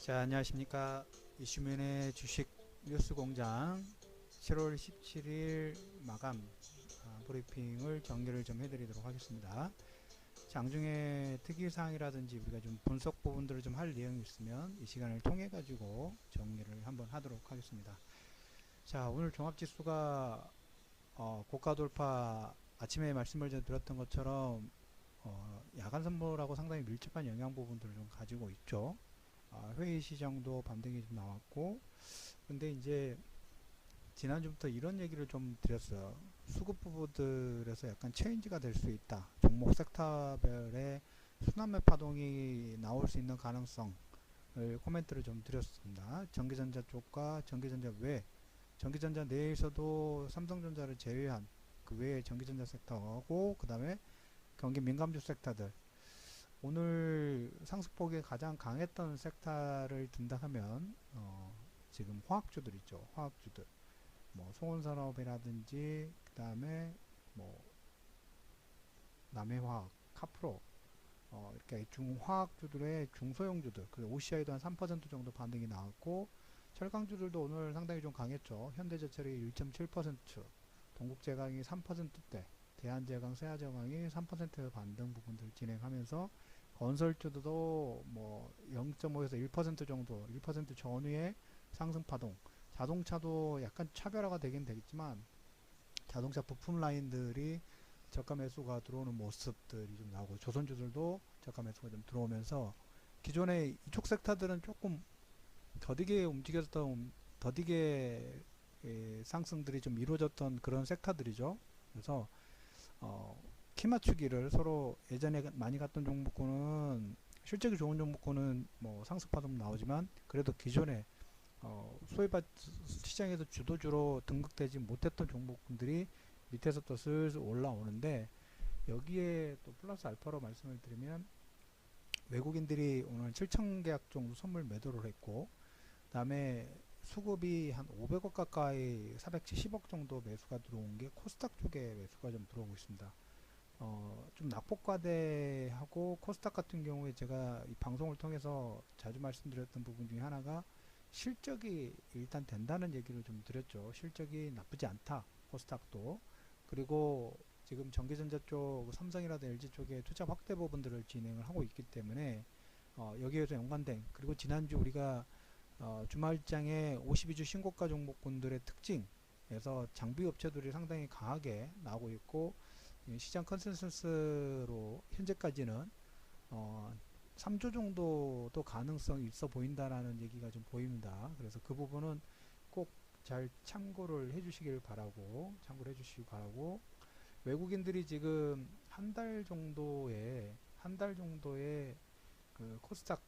자, 안녕하십니까. 이슈민의 주식 뉴스 공장 7월 17일 마감 브리핑을 정리를 좀 해드리도록 하겠습니다. 장중에 특이사항이라든지 우리가 좀 분석 부분들을 좀 할 내용이 있으면 이 시간을 통해 가지고 정리를 한번 하도록 하겠습니다. 자, 오늘 종합지수가 고가 돌파, 아침에 말씀을 드렸던 것처럼 야간 선물하고 상당히 밀접한 영향 부분들을 좀 가지고 있죠. 회의 시장도 반등이 좀 나왔고, 근데 이제 지난주부터 이런 얘기를 좀 드렸어요. 수급 부분들에서 약간 체인지가 될 수 있다. 종목 섹터별의 순환매 파동이 나올 수 있는 가능성을 코멘트를 좀 드렸습니다. 전기전자 쪽과 전기전자 외, 전기전자 내에서도 삼성전자를 제외한 그 외의 전기전자 섹터하고, 그 다음에 경기 민감주 섹터들, 오늘 상승폭이 가장 강했던 섹터를 든다 하면 지금 화학주들 있죠. 화학주들 뭐 송원산업이라든지 그 다음에 뭐 남해화학, 카프로 이렇게 중화학주들의 중소형주들, 그리고 OCI도 한 3% 정도 반등이 나왔고, 철강주들도 오늘 상당히 좀 강했죠. 현대제철이 1.7%, 동국제강이 3%대, 대한제강, 세아제강이 3% 반등 부분들 진행하면서 건설주도 뭐 0.5에서 1% 정도, 1% 전후의 상승 파동. 자동차도 약간 차별화가 되긴 되겠지만 자동차 부품 라인들이 저가 매수가 들어오는 모습들이 좀 나오고, 조선주들도 저가 매수가 좀 들어오면서 기존의 이쪽 섹터들은 조금 더디게 움직였던, 더디게 상승들이 좀 이루어졌던 그런 섹터들이죠. 그래서 키 맞추기를 서로 예전에 많이 갔던 종목군은, 실적이 좋은 종목군은 뭐 상승 파동 나오지만 그래도 기존에 소위 시장에서 주도주로 등극되지 못했던 종목군들이 밑에서 또 슬슬 올라오는데, 여기에 또 플러스 알파로 말씀을 드리면 외국인들이 오늘 7천 계약 정도 선물 매도를 했고, 그 다음에 수급이 한 500억 가까이 470억 정도 매수가 들어온 게 코스닥 쪽에 매수가 좀 들어오고 있습니다. 좀 낙폭과대하고, 코스닥 같은 경우에 제가 이 방송을 통해서 자주 말씀드렸던 부분 중에 하나가 실적이 일단 된다는 얘기를 좀 드렸죠. 실적이 나쁘지 않다, 코스닥도. 그리고 지금 전기전자 쪽, 삼성이라든 LG 쪽에 투자 확대 부분들을 진행을 하고 있기 때문에 여기에서 연관된, 그리고 지난주 우리가 주말장에 52주 신고가 종목군들의 특징에서 장비 업체들이 상당히 강하게 나오고 있고, 시장 컨센서스로 현재까지는 3조 정도도 가능성이 있어 보인다라는 얘기가 좀 보입니다. 그래서 그 부분은 꼭 잘 참고를 해주시길 바라고, 외국인들이 지금 한 달 정도의 그 코스닥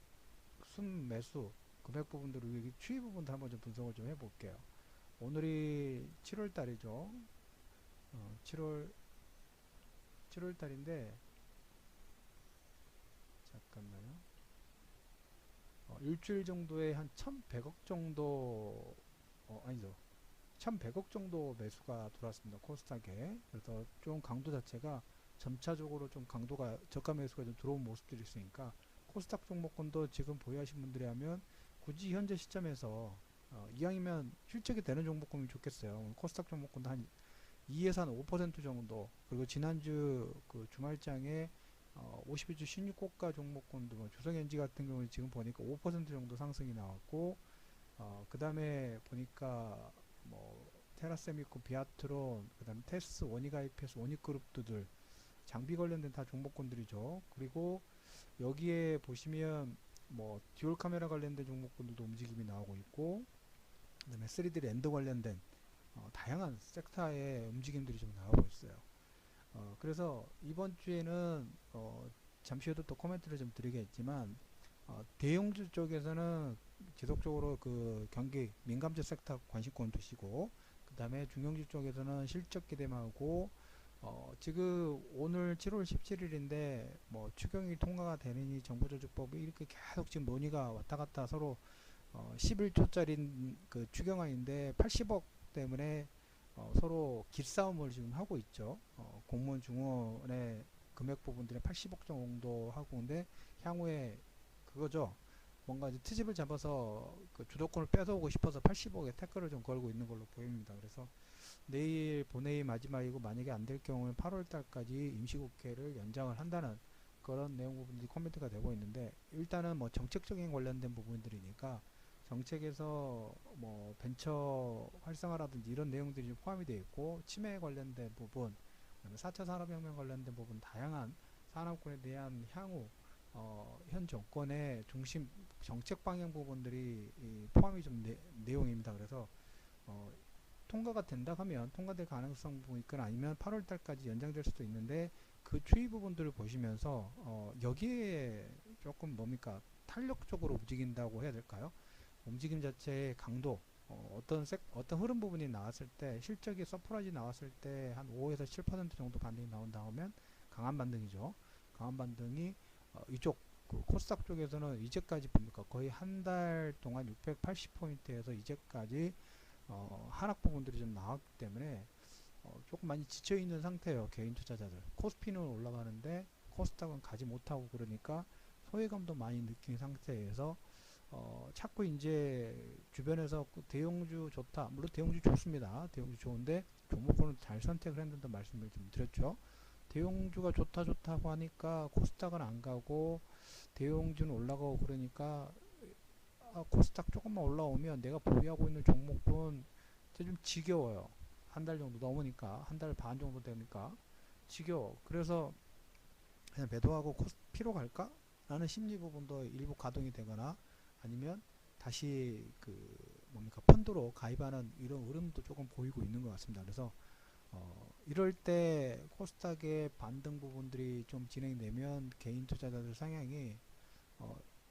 순매수 금액 부분들을, 추이 부분들 한번 좀 분석을 좀 해볼게요. 오늘이 7월 달이죠. 7월 달인데, 잠깐만요. 일주일 정도에 한 1100억 정도, 아니죠. 1100억 정도 매수가 들어왔습니다. 코스닥에. 그래서 좀 강도 자체가 점차적으로 좀 강도가, 저가 매수가 좀 들어온 모습들이 있으니까 코스닥 종목군도 지금 보유하신 분들이 하면 굳이 현재 시점에서 이왕이면 실적이 되는 종목군이 좋겠어요. 코스닥 종목군도 한 2에서 한 5% 정도, 그리고 지난주 그 주말장에 52주 신유고가 종목군도 뭐 주성엔지 같은 경우는 지금 보니까 5% 정도 상승이 나왔고, 그 다음에 보니까 뭐 테라세미코, 비아트론, 그 다음에 테스, 원익IPS, 원익그룹들 장비 관련된 다 종목군들이죠. 그리고 여기에 보시면 뭐 듀얼 카메라 관련된 종목군들도 움직임이 나오고 있고, 그 다음에 3D 랜드 관련된 다양한 섹터의 움직임들이 좀 나오고 있어요. 그래서 이번 주에는 잠시 후에도 또 코멘트를 좀 드리겠지만, 대형주 쪽에서는 지속적으로 그 경기 민감주 섹터 관심권 두시고, 그 다음에 중형주 쪽에서는 실적 기대하고, 지금 오늘 7월 17일인데 뭐 추경이 통과가 되느니 정부조직법이 이렇게 계속 지금 논의가 왔다 갔다, 서로 11조짜리 그 추경안인데 80억 때문에 서로 기싸움을 지금 하고 있죠. 공무원 중원의 금액 부분들이 80억 정도 하고, 근데 향후에 그거죠. 뭔가 이제 트집을 잡아서 그 주도권을 뺏어오고 싶어서 80억에 태클을 좀 걸고 있는 걸로 보입니다. 그래서 내일 본회의 마지막이고 만약에 안 될 경우는 8월 달까지 임시국회를 연장을 한다는 그런 내용 부분들이 코멘트가 되고 있는데, 일단은 뭐 정책적인 관련된 부분들이니까 정책에서 뭐 벤처 활성화라든지 이런 내용들이 좀 포함이 되어 있고, 치매 관련된 부분, 그다음에 4차 산업혁명 관련된 부분, 다양한 산업군에 대한 향후 현 정권의 중심 정책 방향 부분들이 포함이 좀 내용입니다. 그래서 어, 통과가 된다 하면 통과될 가능성 부분이 있거나 아니면 8월 달까지 연장될 수도 있는데, 그 추이 부분들을 보시면서 여기에 조금 뭡니까 탄력적으로 움직인다고 해야 될까요? 움직임 자체의 강도, 어떤 흐름 부분이 나왔을 때, 실적이 서프라이즈 나왔을 때 한 5에서 7% 정도 반등이 나온다 하면 강한 반등이죠. 강한 반등이 이쪽 그 코스닥 쪽에서는 이제까지 봅니까 거의 한 달 동안 680포인트에서 이제까지 하락 부분들이 좀 나왔기 때문에 조금 많이 지쳐있는 상태예요. 개인 투자자들. 코스피는 올라가는데 코스닥은 가지 못하고, 그러니까 소외감도 많이 느낀 상태에서 자꾸 이제 주변에서 대형주 좋다. 물론 대형주 좋습니다. 대형주 좋은데 종목군을 잘 선택을 했는데 말씀을 좀 드렸죠. 대형주가 좋다 좋다고 하니까 코스닥은 안 가고 대형주는 올라가고, 그러니까 코스닥 조금만 올라오면 내가 보유하고 있는 종목은 좀 지겨워요. 한 달 정도 넘으니까, 한 달 반 정도 되니까 지겨워. 그래서 그냥 매도하고 코스피로 갈까? 라는 심리 부분도 일부 가동이 되거나, 아니면 다시 그 뭡니까 펀드로 가입하는 이런 흐름도 조금 보이고 있는 것 같습니다. 그래서 이럴 때 코스닥의 반등 부분들이 좀 진행되면 개인 투자자들 상향이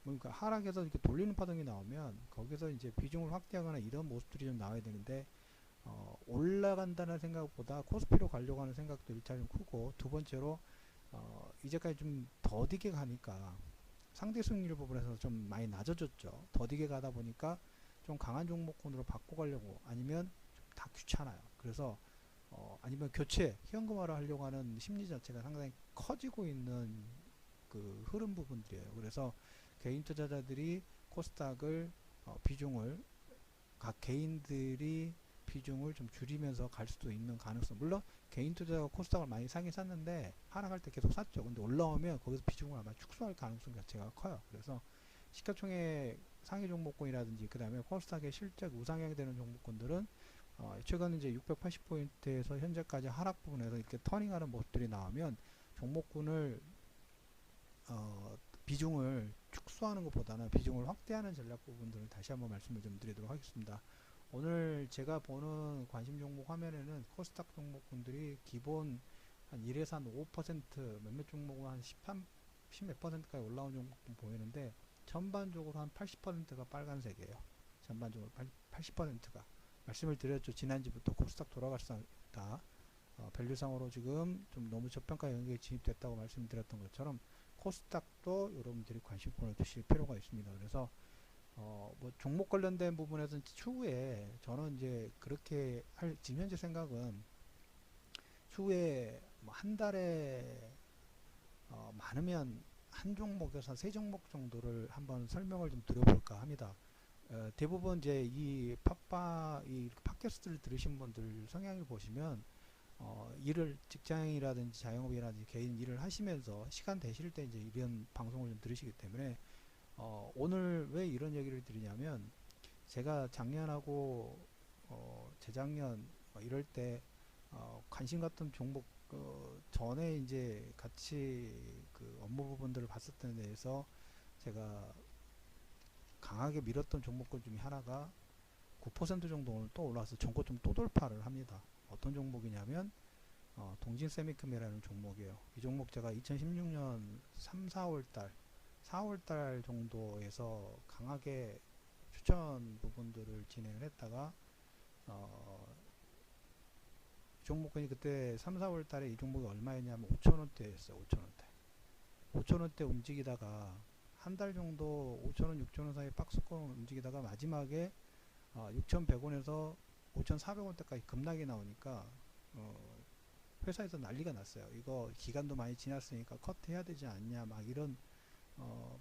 그러니까 하락에서 이렇게 돌리는 파동이 나오면 거기서 이제 비중을 확대하거나 이런 모습들이 좀 나와야 되는데, 올라간다는 생각보다 코스피로 가려고 하는 생각도 일차 좀 크고, 두 번째로 이제까지 좀 더디게 가니까 상대 수익률 부분에서 좀 많이 낮아졌죠. 더디게 가다 보니까 좀 강한 종목군으로 바꿔가려고, 아니면 다 귀찮아요. 그래서 아니면 교체 현금화를 하려고 하는 심리 자체가 상당히 커지고 있는 그 흐름 부분들이에요. 그래서 개인 투자자들이 코스닥을 비중을 각 개인들이 비중을 좀 줄이면서 갈 수도 있는 가능성. 물론 개인 투자가 코스닥을 많이 사긴 샀는데 하락할 때 계속 샀죠. 근데 올라오면 거기서 비중을 아마 축소할 가능성 자체가 커요. 그래서 시가총액 상위 종목군이라든지 그 다음에 코스닥의 실적 우상향이 되는 종목군들은 최근 이제 680포인트에서 현재까지 하락 부분에서 이렇게 터닝하는 모습들이 나오면 종목군을 비중을 축소하는 것보다는 비중을 확대하는 전략 부분들을 다시 한번 말씀을 좀 드리도록 하겠습니다. 오늘 제가 보는 관심 종목 화면에는 코스닥 종목군들이 기본 한 1에서 한 5%, 몇몇 종목은 한 10몇 퍼센트까지 올라온 종목군 보이는데, 전반적으로 한 80%가 빨간색이에요. 전반적으로 80%가. 말씀을 드렸죠. 지난주부터 코스닥 돌아갔다. 밸류상으로 지금 좀 너무 저평가 영역에 진입됐다고 말씀드렸던 것처럼 코스닥도 여러분들이 관심권을 두실 필요가 있습니다. 그래서 뭐 종목 관련된 부분에서는 추후에 저는 이제 그렇게 지금 현재 생각은 추후에 뭐 한 달에 많으면 한 종목에서 세 종목 정도를 한번 설명을 좀 드려볼까 합니다. 대부분 이제 이 팟캐스트를 들으신 분들 성향을 보시면 일을 직장이라든지 자영업이라든지 개인 일을 하시면서 시간 되실 때 이제 이런 방송을 좀 들으시기 때문에 오늘 왜 이런 얘기를 드리냐면, 제가 작년하고 재작년 이럴 때 관심 갔던 종목 전에 이제 같이 그 업무 부분들을 봤었던 데에서 제가 강하게 밀었던 종목군 중에 하나가 9% 정도 오늘 또 올라와서 전고점 또 돌파를 합니다. 어떤 종목이냐면 동진 세미컴이라는 종목이에요. 이 종목 제가 2016년 3, 4월달 정도에서 강하게 추천 부분들을 진행을 했다가 이 종목이 그때 3, 4월달에 이 종목이 얼마였냐면 5천원대였어요. 5천원대. 5천원대 움직이다가 한 달 정도 5천원, 6천원 사이 박스권 움직이다가 마지막에 6,100원에서 5,400원대까지 급락이 나오니까 회사에서 난리가 났어요. 이거 기간도 많이 지났으니까 컷해야 되지 않냐, 막 이런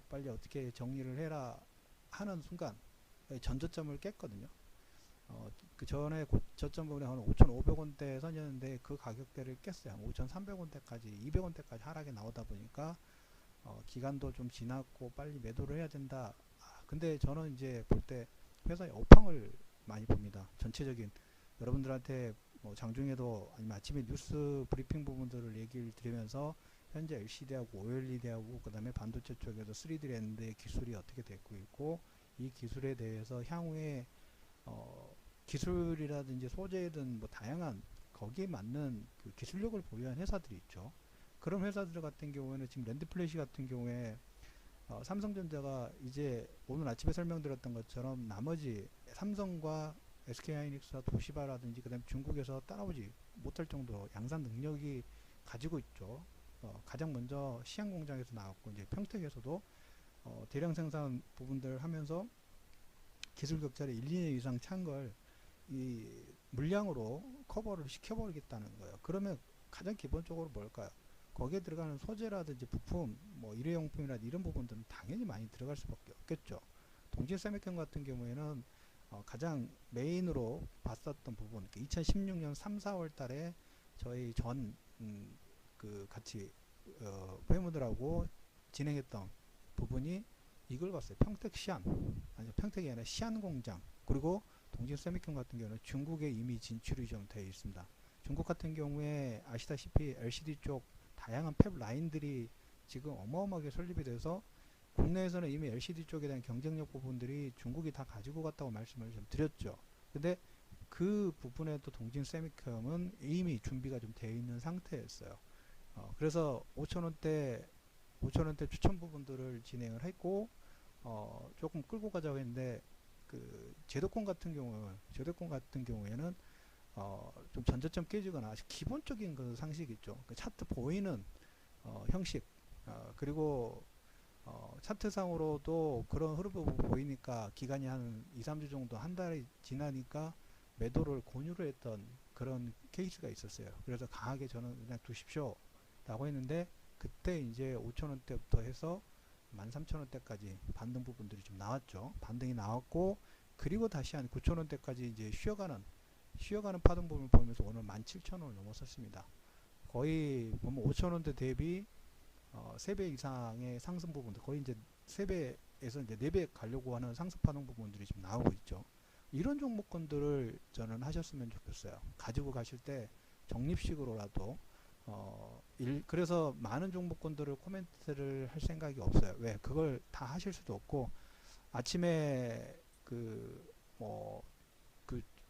빨리 어떻게 정리를 해라 하는 순간 전저점을 깼거든요. 그 전에 저점 부분에 한 5,500원대 선이었는데 그 가격대를 깼어요. 5,300원대까지 200원대까지 하락이 나오다 보니까 기간도 좀 지났고 빨리 매도를 해야 된다. 근데 저는 이제 볼 때 회사의 업황을 많이 봅니다. 전체적인 여러분들한테 뭐 장중에도 아니면 아침에 뉴스 브리핑 부분들을 얘기를 드리면서 현재 LCD하고 OLED하고 그 다음에 반도체 쪽에도 3D 랜드의 기술이 어떻게 되고 있고 이 기술에 대해서 향후에 기술이라든지 소재든 뭐 다양한 거기에 맞는 그 기술력을 보유한 회사들이 있죠. 그런 회사들 같은 경우에는 지금 랜드 플래시 같은 경우에 삼성전자가 이제 오늘 아침에 설명드렸던 것처럼 나머지 삼성과 SK하이닉스와 도시바라든지 그다음 중국에서 따라오지 못할 정도로 양산 능력이 가지고 있죠. 가장 먼저 시안 공장에서 나왔고 이제 평택에서도 대량 생산 부분들 하면서 기술 격차를 1, 2년 이상 찬 걸 이 물량으로 커버를 시켜버리겠다는 거예요. 그러면 가장 기본적으로 뭘까요? 거기에 들어가는 소재라든지 부품, 뭐 일회용품이라든지 이런 부분들은 당연히 많이 들어갈 수밖에 없겠죠. 동진 세미콘 같은 경우에는 가장 메인으로 봤었던 부분, 2016년 3, 4월 달에 저희 그 같이 회무들하고 진행했던 부분이 이걸 봤어요. 평택 시안, 아니 평택이 아니라 시안 공장, 그리고 동진 세미콘 같은 경우는 중국에 이미 진출이 좀 되어 있습니다. 중국 같은 경우에 아시다시피 LCD 쪽 다양한 팹 라인들이 지금 어마어마하게 설립이 돼서 국내에서는 이미 LCD 쪽에 대한 경쟁력 부분들이 중국이 다 가지고 갔다고 말씀을 좀 드렸죠. 근데 그 부분에도 동진 세미컴은 이미 준비가 좀 되어 있는 상태였어요. 그래서 5,000원대 추천 부분들을 진행을 했고 조금 끌고 가자고 했는데 그 제도권 같은 경우에는 좀 전저점 깨지거나 기본적인 그 상식 있죠. 그 차트 보이는 형식 그리고 차트상으로도 그런 흐름이 보이니까 기간이 한 2, 3주 정도 한 달이 지나니까 매도를 권유를 했던 그런 케이스가 있었어요. 그래서 강하게 저는 그냥 두십시오 라고 했는데 그때 이제 5,000원대부터 해서 13,000원대까지 반등 부분들이 좀 나왔죠. 반등이 나왔고 그리고 다시 한 9,000원대까지 이제 쉬어가는 파동 부분을 보면서 오늘 17,000원을 넘어섰습니다. 거의 보면 5,000원대 대비 3배 이상의 상승 부분들, 거의 이제 3배에서 이제 4배 가려고 하는 상승 파동 부분들이 지금 나오고 있죠. 이런 종목권들을 저는 하셨으면 좋겠어요. 가지고 가실 때 적립식으로라도 그래서 많은 종목권들을 코멘트를 할 생각이 없어요. 왜? 그걸 다 하실 수도 없고 아침에 그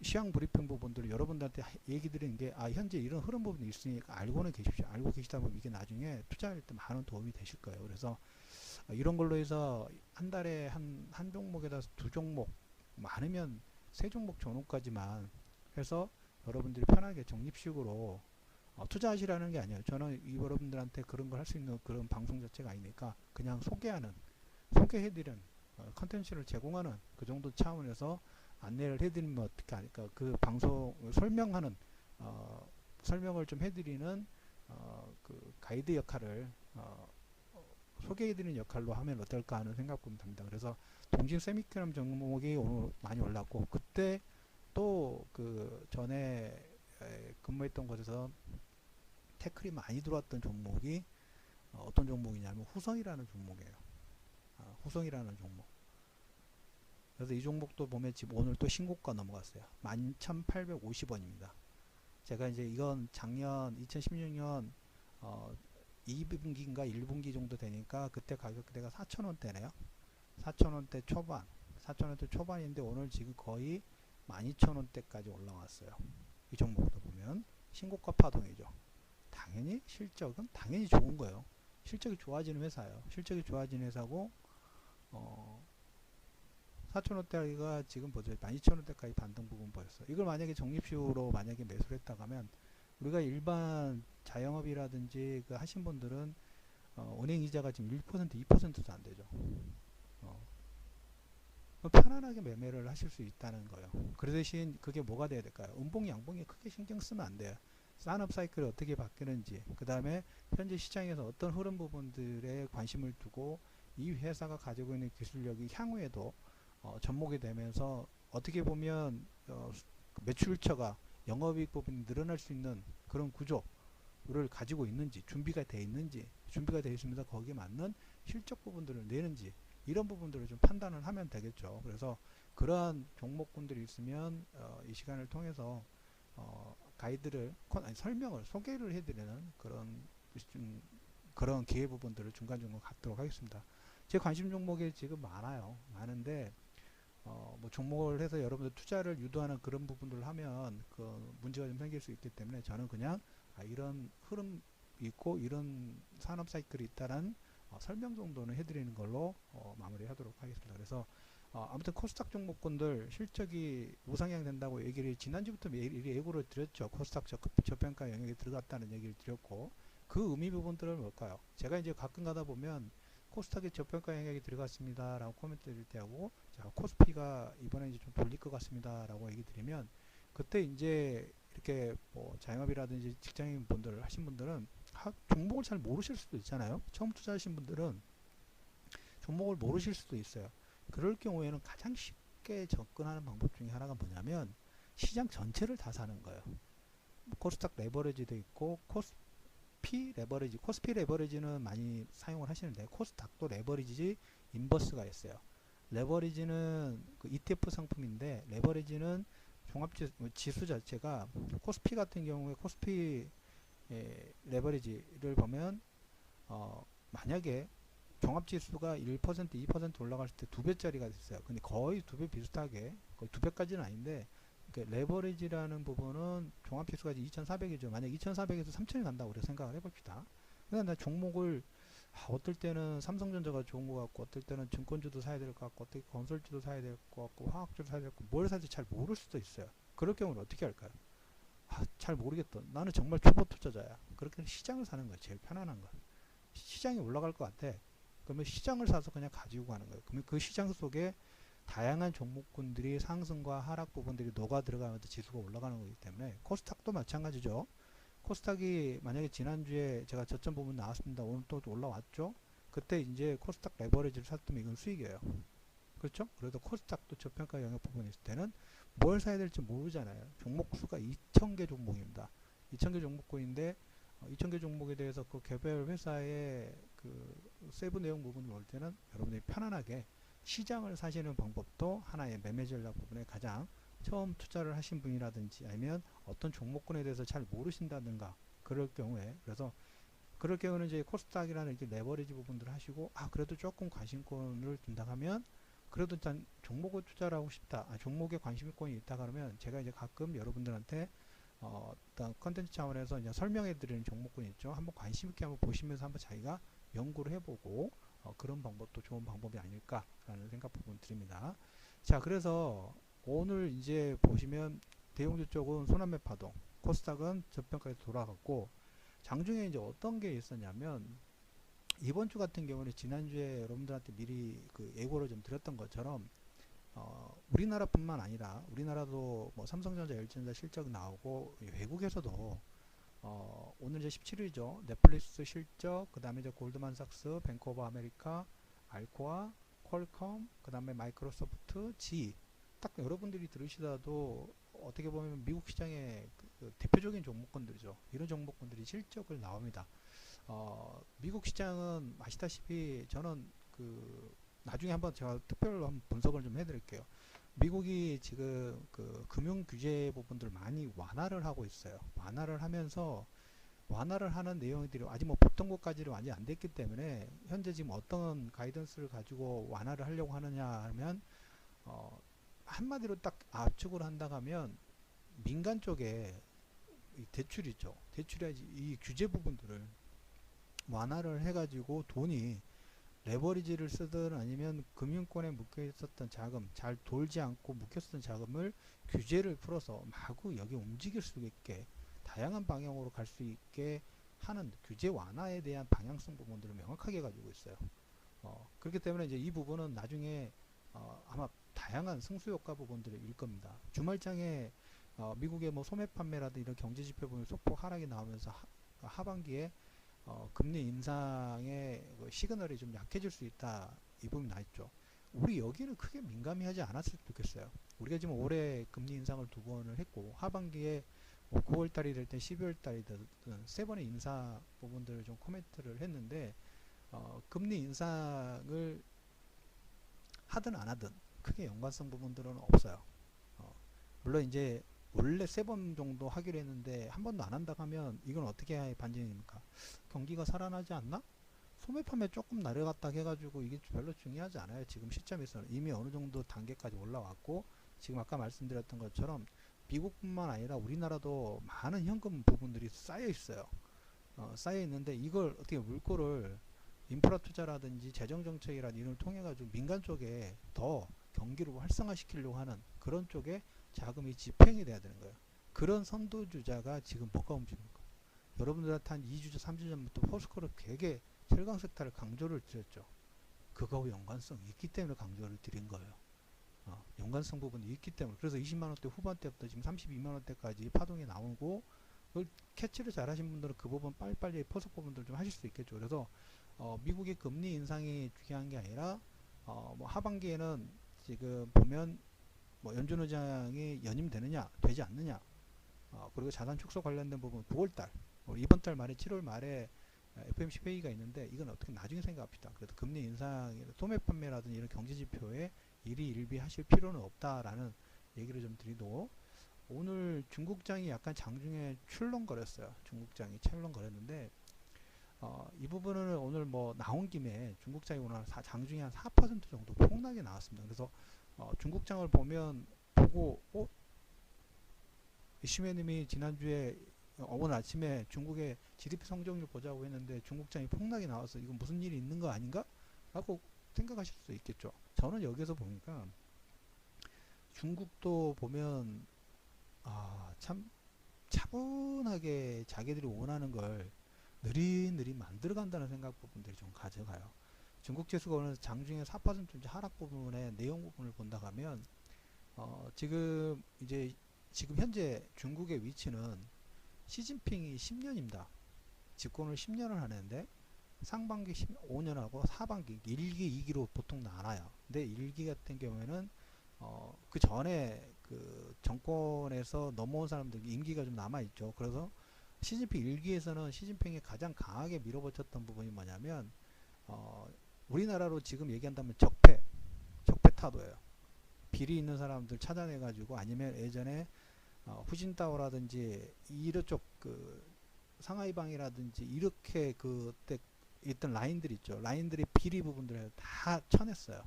시황 브리핑 부분들을 여러분들한테 얘기 드리는 게 현재 이런 흐름 부분이 있으니까 알고는 계십시오. 알고 계시다 보면 이게 나중에 투자할 때 많은 도움이 되실 거예요. 그래서 이런 걸로 해서 한 달에 한 종목에다 2종목, 많으면 3종목 전후까지만 해서 여러분들이 편하게 적립식으로 투자하시라는 게 아니에요. 저는 여러분들한테 그런 걸 할 수 있는 그런 방송 자체가 아니니까 그냥 소개해드리는 컨텐츠를 제공하는 그 정도 차원에서 안내를 해드리면 어떻게 하니까 그 방송을 설명을 좀 해드리는 그 가이드 역할을 소개해드리는 역할로 하면 어떨까 하는 생각cũng 듭니다. 그래서 동진 세미컴 종목이 오늘 많이 올랐고 그때 또 그 전에 근무했던 곳에서 태클이 많이 들어왔던 종목이 어떤 종목이냐면 후성이라는 종목이에요. 후성이라는 종목. 그래서 이 종목도 보면 지금 오늘 또 신고가 넘어갔어요. 11,850원입니다. 제가 이제 이건 작년 2016년 2분기인가 1분기 정도 되니까 그때 가격대가 4,000원대네요. 4,000원대 초반인데 오늘 지금 거의 12,000원대까지 올라왔어요. 이 종목도 보면 신고가 파동이죠. 당연히 실적은 당연히 좋은 거예요. 실적이 좋아지는 회사예요. 실적이 좋아지는 회사고 4,000원대가 지금 보세요. 12,000원대까지 반등 부분 보였어요. 이걸 만약에 적립식으로 만약에 매수를 했다고 하면 우리가 일반 자영업이라든지 그 하신 분들은 은행 이자가 지금 1%, 2%도 안 되죠. 편안하게 매매를 하실 수 있다는 거예요. 그 대신 그게 뭐가 돼야 될까요? 음봉, 양봉에 크게 신경 쓰면 안 돼요. 산업 사이클이 어떻게 바뀌는지, 그 다음에 현재 시장에서 어떤 흐름 부분들에 관심을 두고 이 회사가 가지고 있는 기술력이 향후에도 접목이 되면서 어떻게 보면 매출처가 영업이익 부분이 늘어날 수 있는 그런 구조를 가지고 있는지, 준비가 되어 있는지, 준비가 되어 있으면서 거기에 맞는 실적 부분들을 내는지, 이런 부분들을 좀 판단을 하면 되겠죠. 그래서 그러한 종목군들이 있으면 이 시간을 통해서 가이드를 설명을 소개를 해드리는 그런 기회 부분들을 중간중간 갖도록 하겠습니다. 제 관심 종목이 지금 많은데 뭐 종목을 해서 여러분들 투자를 유도하는 그런 부분들을 하면 그 문제가 좀 생길 수 있기 때문에 저는 그냥 이런 흐름 있고 이런 산업 사이클이 있다는 설명 정도는 해드리는 걸로 마무리하도록 하겠습니다. 그래서 아무튼 코스닥 종목군들 실적이 우상향 된다고 얘기를 지난주부터 예고를 드렸죠. 코스닥 저평가 영역에 들어갔다는 얘기를 드렸고, 그 의미 부분들은 뭘까요? 제가 이제 가끔 가다 보면 코스닥의 저평가 영역에 들어갔습니다 라고 코멘트 드릴 때 하고, 자, 코스피가 이번에 이제 좀 돌릴 것 같습니다 라고 얘기 드리면, 그때 이제 이렇게 뭐 자영업이라든지 직장인 분들 하신 분들은 종목을 잘 모르실 수도 있잖아요. 처음 투자하신 분들은 종목을 모르실 수도 있어요. 그럴 경우에는 가장 쉽게 접근하는 방법 중에 하나가 뭐냐면 시장 전체를 다 사는 거예요. 코스닥 레버리지도 있고 코스피 레버리지는 많이 사용을 하시는데, 코스닥도 레버리지 인버스가 있어요. 레버리지는 그 ETF 상품인데, 레버리지는 지수 자체가 코스피 같은 경우에 코스피 레버리지를 보면 만약에 종합지수가 1%, 2% 올라갔을 때 2배짜리가 됐어요. 근데 거의 2배 비슷하게, 거의 2배까지는 아닌데, 레버리지라는 부분은 종합지수가 2,400이죠. 만약 2,400에서 3,000이 간다고 우리가 생각을 해봅시다. 그러니까 종목을 어떨 때는 삼성전자가 좋은 것 같고, 어떨 때는 증권주도 사야 될 것 같고, 어떻게 건설주도 사야 될 것 같고, 화학주도 사야 될 것 같고, 뭘 사야 될지 잘 모를 수도 있어요. 그럴 경우는 어떻게 할까요? 잘 모르겠다. 나는 정말 초보 투자자야. 그렇게 시장을 사는 거야. 제일 편안한 거. 시장이 올라갈 것 같아. 그러면 시장을 사서 그냥 가지고 가는 거예요. 그러면 그 시장 속에 다양한 종목군들이 상승과 하락 부분들이 녹아 들어가면서 지수가 올라가는 거기 때문에, 코스닥도 마찬가지죠. 코스닥이 만약에 지난주에 제가 저점 부분 나왔습니다. 오늘 또 올라왔죠. 그때 이제 코스닥 레버리지를 샀으면 이건 수익이에요. 그렇죠? 그래도 코스닥도 저평가 영역 부분이 있을 때는 뭘 사야 될지 모르잖아요. 종목 수가 2,000개 종목입니다. 2,000개 종목군인데 2,000개 종목에 대해서 그 개별 회사의 그 세부 내용 부분을 볼 때는 여러분들이 편안하게 시장을 사시는 방법도 하나의 매매 전략 부분에 가장 처음 투자를 하신 분이라든지, 아니면 어떤 종목군에 대해서 잘 모르신다든가 그럴 경우에, 그래서 그럴 경우는 이제 코스닥이라는 이렇게 레버리지 부분들을 하시고, 그래도 조금 관심권을 둔다 하면, 그래도 일단 종목을 투자를 하고 싶다, 종목에 관심권이 있다 그러면 제가 이제 가끔 여러분들한테 어떤 컨텐츠 차원에서 이제 설명해 드리는 종목군이 있죠. 한번 관심 있게 한번 보시면서 한번 자기가 연구를 해보고 그런 방법도 좋은 방법이 아닐까라는 생각 부분 드립니다. 자, 그래서 오늘 이제 보시면 대형주 쪽은 순환매 파동, 코스닥은 저평가에서 돌아갔고, 장중에 이제 어떤 게 있었냐면, 이번 주 같은 경우는 지난주에 여러분들한테 미리 그 예고를 좀 드렸던 것처럼 우리나라뿐만 아니라, 우리나라도 뭐 삼성전자, LG전자 실적 나오고, 외국에서도 오늘 이제 17일이죠. 넷플릭스 실적, 그 다음에 이제 골드만삭스, 뱅크 오브 아메리카, 알코아, 퀄컴, 그 다음에 마이크로소프트, 딱 여러분들이 들으시다도 어떻게 보면 미국 시장의 그 대표적인 종목군들이죠. 이런 종목군들이 실적을 나옵니다. 미국 시장은 아시다시피, 저는 나중에 한번 제가 특별로 한번 분석을 좀 해드릴게요. 미국이 지금 그 금융 규제 부분들 많이 완화를 하고 있어요. 완화를 하면서, 완화를 하는 내용들이 아직 뭐 보통국까지는 완전히 안 됐기 때문에, 현재 지금 어떤 가이던스를 가지고 완화를 하려고 하느냐 하면, 한마디로 딱 압축을 한다 하면, 민간 쪽에 이 대출이죠. 대출이 이 규제 부분들을 완화를 해가지고 돈이 레버리지를 쓰든 아니면 금융권에 묶여 있었던 자금, 잘 돌지 않고 묶여 있었던 자금을 규제를 풀어서 마구 여기 움직일 수 있게, 다양한 방향으로 갈 수 있게 하는 규제 완화에 대한 방향성 부분들을 명확하게 가지고 있어요. 그렇기 때문에 이제 이 부분은 나중에 아마 다양한 승수효과 부분들을 일 겁니다. 주말장에 미국의 뭐 소매 판매라든 이런 경제 지표 보면 소폭 하락이 나오면서 하반기에 금리 인상의 시그널이 좀 약해질 수 있다, 이 부분이 나 있죠. 우리 여기는 크게 민감해하지 않았으면 좋겠어요. 우리가 지금 올해 금리 인상을 두 번을 했고 하반기에 뭐 9월 달이 될 때 12월 달이든 세 번의 인사 부분들을 좀 코멘트를 했는데 금리 인상을 하든 안 하든 크게 연관성 부분들은 없어요. 어, 물론 이제 원래 세 번 정도 하기로 했는데 한 번도 안 한다 하면 이건 어떻게 반전입니까? 경기가 살아나지 않나? 소매 판매 조금 내려갔다 해가지고 이게 별로 중요하지 않아요. 지금 시점에서는 이미 어느 정도 단계까지 올라왔고 지금 아까 말씀드렸던 것처럼 미국뿐만 아니라 우리나라도 많은 현금 부분들이 쌓여 있어요. 쌓여 있는데 이걸 어떻게 물꼬를 인프라 투자라든지 재정 정책이라든지 이런 걸 통해 가지고 민간 쪽에 더 경기를 활성화시키려고 하는 그런 쪽에 자금이 집행이 돼야 되는 거예요. 그런 선도주자가 지금 뭐가 움직입니까? 여러분들한테 한 2주, 3주 전부터 포스코를 되게 철강 섹터를 강조를 드렸죠. 그거하고 연관성이 있기 때문에 강조를 드린 거예요. 연관성 부분이 있기 때문에. 그래서 20만원대 후반대부터 지금 32만원대까지 파동이 나오고, 그걸 캐치를 잘 하신 분들은 그 부분 빨리빨리 포석 부분들 좀 하실 수 있겠죠. 그래서 미국의 금리 인상이 중요한 게 아니라 뭐 하반기에는 지금 보면 뭐 연준 의장이 연임되느냐 되지 않느냐, 그리고 자산 축소 관련된 부분 9월달 이번 달 말에 7월 말에 FOMC 회의가 있는데 이건 어떻게 나중에 생각합시다. 그래도 금리 인상, 소매 판매라든지 이런 경제 지표에 일희일비하실 필요는 없다라는 얘기를 좀 드리고, 오늘 중국장이 약간 장중에 출렁거렸어요. 중국장이 출렁거렸는데 이 부분은 오늘 뭐 나온 김에 중국장이 오늘 장중에 한 4% 정도 폭락이 나왔습니다. 그래서 중국장을 보고 이슈매님이 지난주에 오늘 아침에 중국의 GDP 성장률 보자고 했는데 중국장이 폭락이 나와서 이건 무슨 일이 있는 거 아닌가? 라고 생각하실 수 있겠죠. 저는 여기서 보니까 중국도 보면 참 차분하게 자기들이 원하는 걸 느릿느릿 만들어간다는 생각 부분들이 좀 가져가요. 중국 지수가 오늘 장중에 4% 하락 부분의 내용 부분을 본다 하면 지금 현재 중국의 위치는 시진핑이 10년입니다. 집권을 10년을 하는데 상반기 5년하고 하반기 1기, 2기로 보통 나눠요. 근데 1기 같은 경우에는 그 전에 그 정권에서 넘어온 사람들 임기가 좀 남아있죠. 그래서 시진핑 1기에서는 시진핑이 가장 강하게 밀어붙였던 부분이 뭐냐면 우리나라로 지금 얘기한다면 적폐 타도예요. 비리 있는 사람들 찾아내가지고, 아니면 예전에 후진타오라든지 이쪽 그 상하이방이라든지 이렇게 그때 있던 라인들 있죠. 라인들이 비리 부분들을 다 쳐냈어요.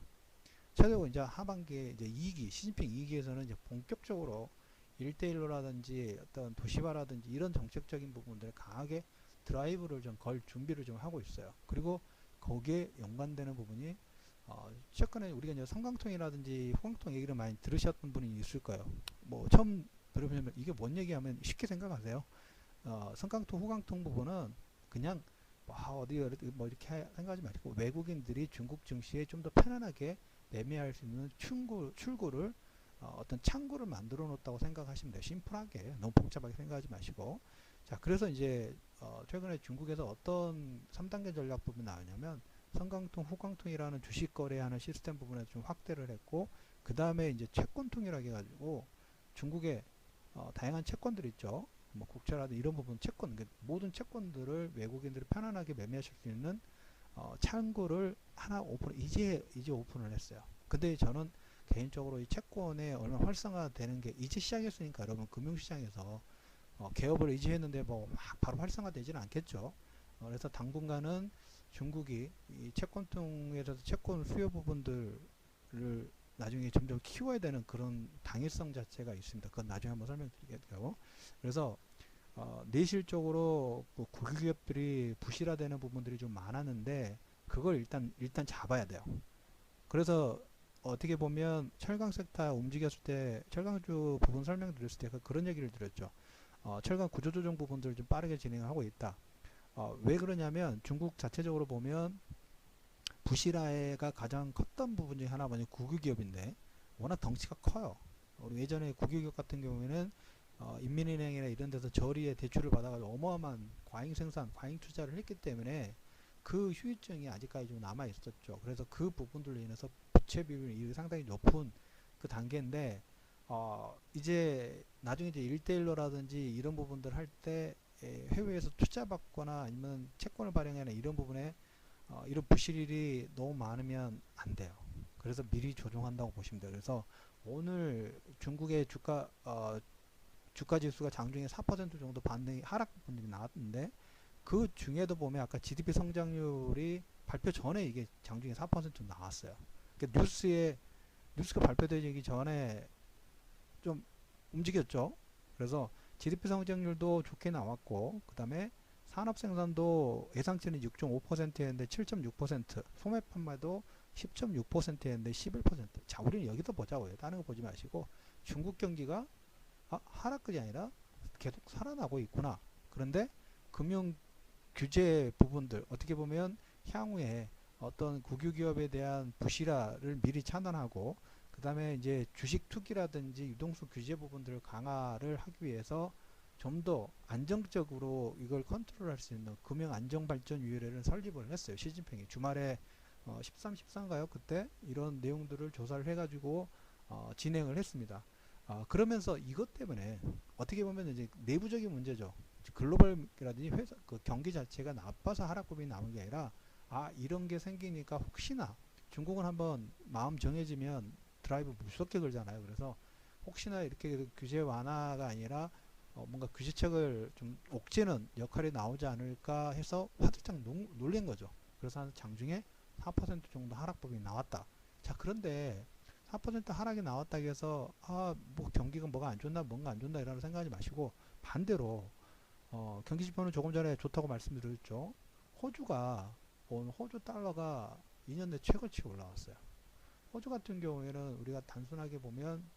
쳐내고 이제 하반기에 이제 2기, 시진핑 2기에서는 이제 본격적으로 1대1로라든지 어떤 도시화라든지 이런 정책적인 부분들을 강하게 드라이브를 좀 걸 준비를 좀 하고 있어요. 그리고 거기에 연관되는 부분이 최근에 우리가 이제 성강통이라든지 후강통 얘기를 많이 들으셨던 분이 있을 거예요. 뭐 처음 들으면 이게 뭔 얘기하면 쉽게 생각하세요. 성강통 후강통 부분은 그냥 어디 뭐 이렇게 생각하지 마시고, 외국인들이 중국 증시에 좀 더 편안하게 매매할 수 있는 출구를 어떤 창구를 만들어 놓았다고 생각하시면 돼요. 심플하게, 너무 복잡하게 생각하지 마시고. 자, 그래서 이제 최근에 중국에서 어떤 3단계 전략 부분이 나오냐면 성강통, 후강통이라는 주식 거래하는 시스템 부분에 좀 확대를 했고, 그 다음에 이제 채권통이라고 해가지고 중국의 다양한 채권들 있죠. 뭐 국채라든지 이런 부분 채권, 모든 채권들을 외국인들이 편안하게 매매하실 수 있는 창구를 하나 이제 오픈을 했어요. 근데 저는 개인적으로 이 채권에 얼마나 활성화되는 게 이제 시작했으니까, 여러분 금융시장에서 개업을 이제 했는데 뭐 바로 활성화되지는 않겠죠. 그래서 당분간은 중국이 이 채권통에서 채권 수요 부분들을 나중에 점점 키워야 되는 그런 당위성 자체가 있습니다. 그건 나중에 한번 설명드리겠고요. 그래서 내실적으로 뭐 국유기업들이 부실화되는 부분들이 좀 많았는데 그걸 일단 잡아야 돼요. 그래서 어떻게 보면 철강 섹터 움직였을 때, 철강주 부분 설명드렸을 때 그런 얘기를 드렸죠. 철강 구조조정 부분들을 좀 빠르게 진행하고 있다. 왜 그러냐면 중국 자체적으로 보면 부실화가 가장 컸던 부분 중에 하나가 뭐냐면 국유기업인데 워낙 덩치가 커요. 우리 예전에 국유기업 같은 경우에는 인민은행이나 이런 데서 저리에 대출을 받아가지고 어마어마한 과잉 생산, 과잉 투자를 했기 때문에 그 후유증이 아직까지 좀 남아 있었죠. 그래서 그 부분들로 인해서 부채 비율이 상당히 높은 그 단계인데 이제 나중에 이제 1대1로라든지 이런 부분들 할 때 해외에서 투자 받거나 아니면 채권을 발행하는 이런 부분에 이런 부실일이 너무 많으면 안 돼요. 그래서 미리 조정한다고 보시면 돼요. 그래서 오늘 중국의 주가 지수가 장중에 4% 정도 반등이 하락 부분들이 나왔는데 그 중에도 보면 아까 GDP 성장률이 발표 전에 이게 장중에 4% 나왔어요. 그러니까 뉴스가 발표되기 전에 좀 움직였죠. 그래서 GDP 성장률도 좋게 나왔고 그 다음에 산업 생산도 예상치는 6.5%였는데 7.6%, 소매 판매도 10.6%였는데 11%. 자, 우리는 여기서 보자고요. 다른 거 보지 마시고 중국 경기가 하락이 아니라 계속 살아나고 있구나. 그런데 금융 규제 부분들 어떻게 보면 향후에 어떤 국유기업에 대한 부실화를 미리 차단하고 그 다음에 이제 주식 투기라든지 유동수 규제 부분들을 강화를 하기 위해서 좀 더 안정적으로 이걸 컨트롤할 수 있는 금융안정발전위원회를 설립을 했어요. 시진핑이 주말에 13, 14인가요? 그때 이런 내용들을 조사를 해가지고 진행을 했습니다. 그러면서 이것 때문에 어떻게 보면 이제 내부적인 문제죠. 글로벌이라든지 회사 그 경기 자체가 나빠서 하락폭이 나온 게 아니라 이런 게 생기니까 혹시나 중국은 한번 마음 정해지면 드라이브 무섭게 걸잖아요. 그래서 혹시나 이렇게 규제 완화가 아니라 뭔가 규제책을 좀 옥죄는 역할이 나오지 않을까 해서 화들짝 놀린 거죠. 그래서 한 장중에 4% 정도 하락폭이 나왔다. 자, 그런데 4% 하락이 나왔다고 해서 뭐 경기가 뭐가 안 좋나 뭔가 안 좋나 이런 생각하지 마시고 반대로 경기 지표는 조금 전에 좋다고 말씀드렸죠. 호주 달러가 2년 내 최고치 올라왔어요. 호주 같은 경우에는 우리가 단순하게 보면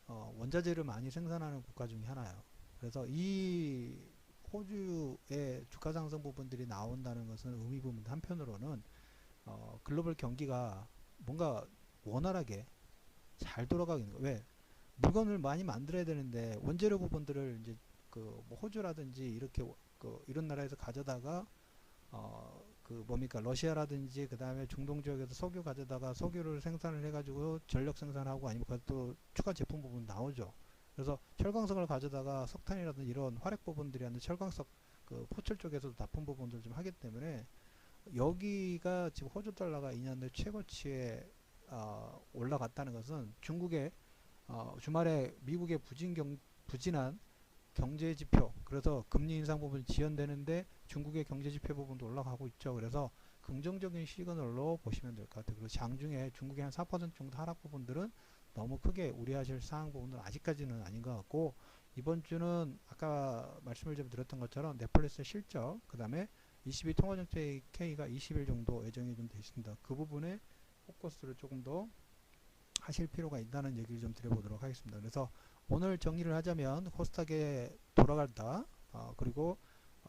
원자재를 많이 생산하는 국가 중에 하나예요. 그래서 이 호주의 주가 상승 부분들이 나온다는 것은 의미 부분 한편으로는 글로벌 경기가 뭔가 원활하게 잘 돌아가고 있는 거예요. 왜? 물건을 많이 만들어야 되는데 원재료 부분들을 이제 뭐 호주라든지 이렇게 이런 나라에서 가져다가 그 뭡니까 러시아라든지 그 다음에 중동 지역에서 석유 가져다가 석유를 생산을 해가지고 전력 생산하고 아니면 그것도 추가 제품 부분 나오죠. 그래서 철광석을 가져다가 석탄이라든지 이런 화력 부분들이 아니라 철광석 그 포철 쪽에서도 납품 부분들 좀 하기 때문에 여기가 지금 호주 달러가 2년 내 최고치에 올라갔다는 것은 중국의 주말에 미국의 부진한 경제 지표, 그래서 금리 인상 부분이 지연되는데 중국의 경제 지표 부분도 올라가고 있죠. 그래서 긍정적인 시그널로 보시면 될 것 같아요. 그리고 장중에 중국의 한 4% 정도 하락 부분들은 너무 크게 우려하실 사항 부분은 아직까지는 아닌 것 같고, 이번 주는 아까 말씀을 좀 드렸던 것처럼 넷플릭스 실적, 그 다음에 22 통화정책 K가 20일 정도 예정이 좀 되어 있습니다. 그 부분에 포커스를 조금 더 하실 필요가 있다는 얘기를 좀 드려보도록 하겠습니다. 그래서 오늘 정리를 하자면 코스닥에 돌아간다. 그리고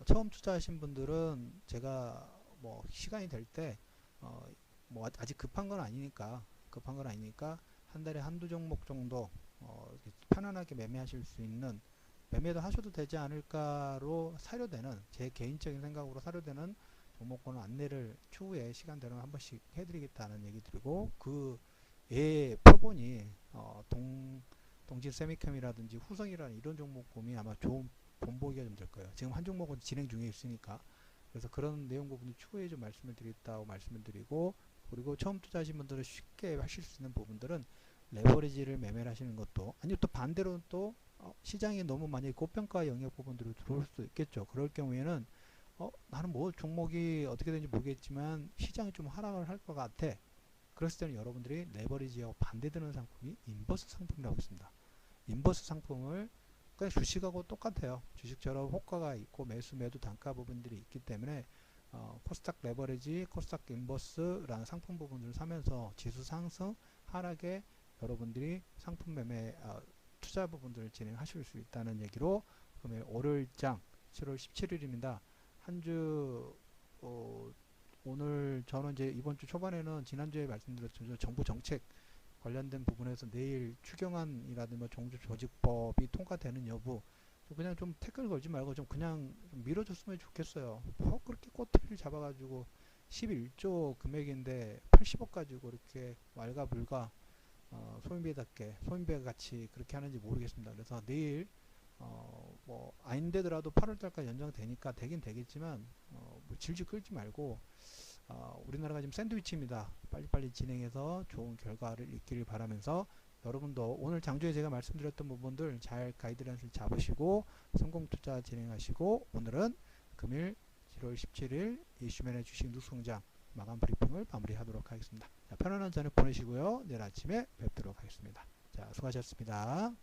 처음 투자하신 분들은 제가 뭐 시간이 될 때 뭐 아직 급한 건 아니니까 한 달에 한두 종목 정도 편안하게 매매하실 수 있는 매매도 하셔도 되지 않을까로 사료되는 제 개인적인 생각으로 사료되는 종목권 안내를 추후에 시간 되면 한 번씩 해드리겠다는 얘기 드리고 그 표본이 동질 세미캠이라든지 후성이라는 이런 종목군이 아마 좋은 본보기가 좀 될 거예요. 지금 한 종목은 진행 중에 있으니까. 그래서 그런 내용 부분을 추후에 좀 말씀을 드렸다고 말씀을 드리고, 그리고 처음 투자하신 분들은 쉽게 하실 수 있는 부분들은 레버리지를 매매를 하시는 것도, 아니면 또 반대로 또 시장이 너무 만약에 고평가 영역 부분들로 들어올 수도 있겠죠. 그럴 경우에는 나는 뭐 종목이 어떻게 되는지 모르겠지만 시장이 좀 하락을 할 것 같아. 그랬을 때는 여러분들이 레버리지하고 반대되는 상품이 인버스 상품이라고 있습니다. 인버스 상품을 그냥 주식하고 똑같아요. 주식처럼 호가가 있고 매수 매도 단가 부분들이 있기 때문에 코스닥 레버리지, 코스닥 인버스라는 상품 부분들을 사면서 지수 상승, 하락에 여러분들이 상품 매매 투자 부분들을 진행하실 수 있다는 얘기로, 그러면 월요일장 7월 17일입니다. 한주 오늘 저는 이제 이번 주 초반에는 지난주에 말씀드렸죠. 정부 정책 관련된 부분에서 내일 추경안이라든가 정부조직법이 통과되는 여부 그냥 좀 태클 걸지 말고 좀 그냥 좀 밀어줬으면 좋겠어요. 그렇게 꼬투리를 잡아가지고 11조 금액인데 80억 가지고 이렇게 왈가불가 소인배답게 소인배 같이 그렇게 하는지 모르겠습니다. 그래서 내일 뭐 아닌데더라도 8월달까지 연장되니까 되긴 되겠지만 뭐 질질 끌지 말고 우리나라가 지금 샌드위치입니다. 빨리빨리 진행해서 좋은 결과를 있기를 바라면서 여러분도 오늘 장주에 제가 말씀드렸던 부분들 잘 가이드라인을 잡으시고 성공투자 진행하시고 오늘은 금일 7월 17일 이슈맨의 주식 뉴스공장 마감 브리핑을 마무리하도록 하겠습니다. 자, 편안한 저녁 보내시고요. 내일 아침에 뵙도록 하겠습니다. 자, 수고하셨습니다.